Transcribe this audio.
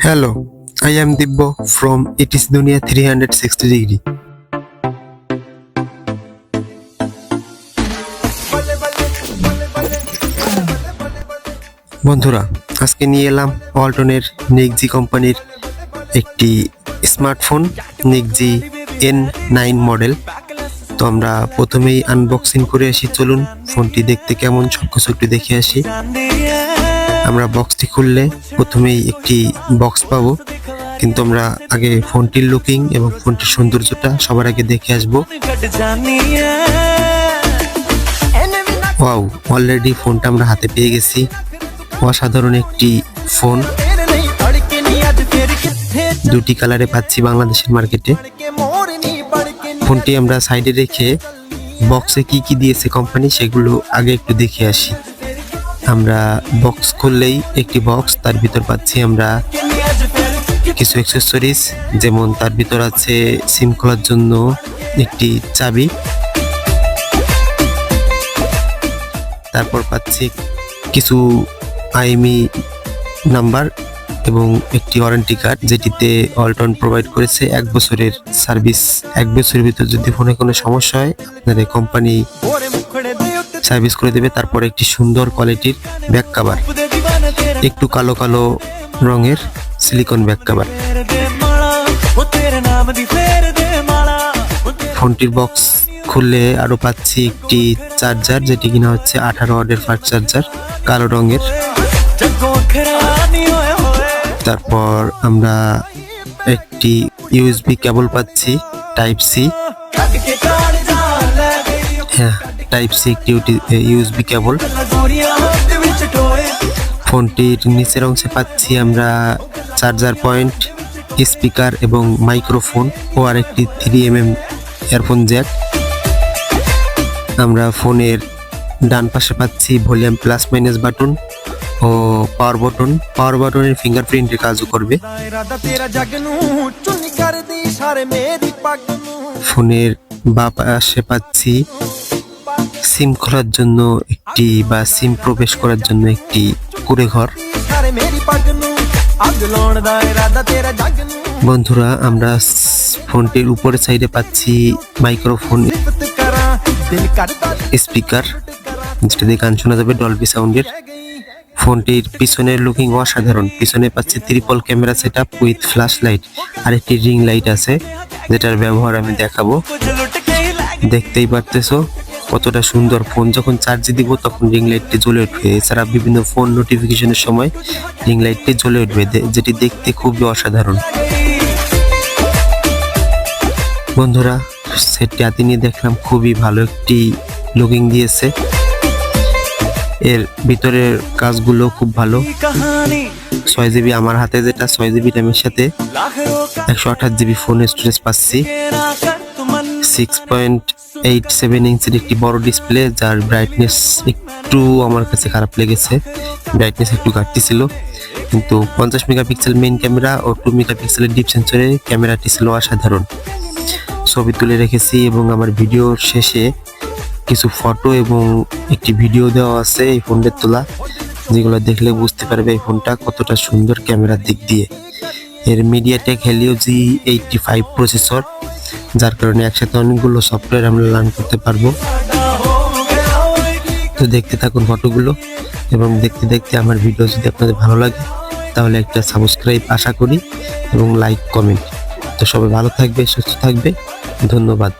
Hello, I am Dibbo from It is Dunia 360 degree. বন্ধুরা, আজকে নিয়ে এলাম ওয়ালটনের নিকজি কোম্পানির একটি স্মার্টফোন নিকজি N9 মডেল। তো আমরা প্রথমেই আনবক্সিং করে আসি। চলুন ফোনটি দেখতে কেমন সবকিছু একটু দেখে আসি। আমরা বক্সটি খুললে প্রথমেই একটি বক্স পাবো, কিন্তু আমরা আগে ফোনটির লুকিং এবং ফোনটির সৌন্দর্যটা সবার আগে দেখে আসবো। ওয়াও, অলরেডি ফোনটা আমরা হাতে পেয়ে গেছি। অসাধারণ একটি ফোন, দুটি কালারে পাচ্ছি বাংলাদেশের মার্কেটে। ফোনটি আমরা সাইডে রেখে বক্সে কি কি দিয়েছে কোম্পানি সেগুলো আগে একটু দেখে আসি। আমরা বক্স খুললেই একটি বক্স, তার ভিতর পাচ্ছি আমরা কিছু অ্যাকসেসরিজ, যেমন তার ভিতর আছে সিম খোলার জন্য একটি চাবি, তারপর পাচ্ছি কিছু আইএমই নাম্বার এবং একটি ওয়ারেন্টি কার্ড, যেটিতে ওয়ালটন প্রোভাইড করেছে 1 বছরের সার্ভিস। 1 বছরের ভিতর যদি ফোনে কোনো সমস্যা হয় আপনাদের কোম্পানি সার্ভিস করে দেবে। তারপর একটি সুন্দর কোয়ালিটির ব্যাক কভার, একটু কালো কালো রঙের সিলিকন ব্যাক কভার। ফোনটির বক্স খুললে আরো পাচ্ছি একটি চার্জার, যেটি কিনা হচ্ছে 18 ওয়াটের ফাস্ট চার্জার, কালো রঙের। তারপর আমরা একটি ইউএসবি কেবল পাচ্ছি টাইপ সি। হ্যাঁ, টাইপ সি একটি ইউএসবি কেবল। ফোনটির নিচের অংশে পাচ্ছি আমরা চার্জার পয়েন্ট, স্পিকার এবং মাইক্রোফোন ও আরেকটি 3mm ইয়ারফোন জ্যাক। আমরা ফোনের ডান পাশে পাচ্ছি volume plus minus button oh power button. পাওয়ার বাটনের ফিঙ্গারপ্রিন্টের কাজও করবে। ফোনের বাম পাশে পাচ্ছি সিম খোলার জন্য একটি বা সিম প্রবেশ করার জন্য একটি কুঁড়ে ঘর। বন্ধুরা, আমরা ফোনটির উপরের সাইডে পাচ্ছি মাইক্রোফোন, স্পিকার, যেটা দিয়ে গান শোনা যাবে ডলবি সাউন্ডের। ফোনটির পিছনের লুকিং অসাধারণ। পিছনে পাচ্ছি triple camera setup with flash light, আর একটি রিং লাইট আছে, যেটার ব্যবহার আমি দেখাবো। দেখতেই পারতেছো কতটা সুন্দর। ফোন যখন চার্জে দিব তখন রিং লাইটটি জ্বলে উঠবে। এছাড়া বিভিন্ন ফোন নোটিফিকেশনের সময় রিং লাইটটি জ্বলে উঠবে, যেটি দেখতে খুবই অসাধারণ। বন্ধুরা, সেটটি হাতে নিয়ে দেখলাম খুবই ভালো একটি লুকিং দিয়েছে। এর ভিতরের কাজগুলো খুব ভালো। 6GB আমার হাতে যেটা 6GB র্যামের সাথে 128GB ফোন স্টোরেজ পাচ্ছি। 6.87 ইঞ্চির একটি বড় ডিসপ্লে, যার ব্রাইটনেস একটু আমার কাছে খারাপ লেগেছে। ব্রাইটনেস একটু ঘাটতি ছিল, কিন্তু 50 মেগাপিক্সেল মেইন ক্যামেরা ও 2 মেগাপিক্সেলের ডিপ সেন্সরের ক্যামেরাটি ছিল অসাধারণ। ছবি তুলে রেখেছি এবং আমার ভিডিওর শেষে কিছু ফটো এবং একটি ভিডিও দেওয়া আছে এই ফোনের তোলা, যেগুলো দেখলে বুঝতে পারবে এই ফোনটা কতটা সুন্দর ক্যামেরার দিক দিয়ে। এর মিডিয়াটেক হেলিও G85 প্রসেসর, যার কারণে একসাথে অনেকগুলো সফটওয়্যার আমরা রান করতে পারবো। তো দেখতে থাকুন ফটোগুলো, এবং দেখতে দেখতে আমার ভিডিও যদি আপনাদের ভালো লাগে তাহলে একটা সাবস্ক্রাইব আশা করি এবং লাইক কমেন্ট। তো সবাই ভালো থাকবে, সুস্থ থাকবে, ধন্যবাদ।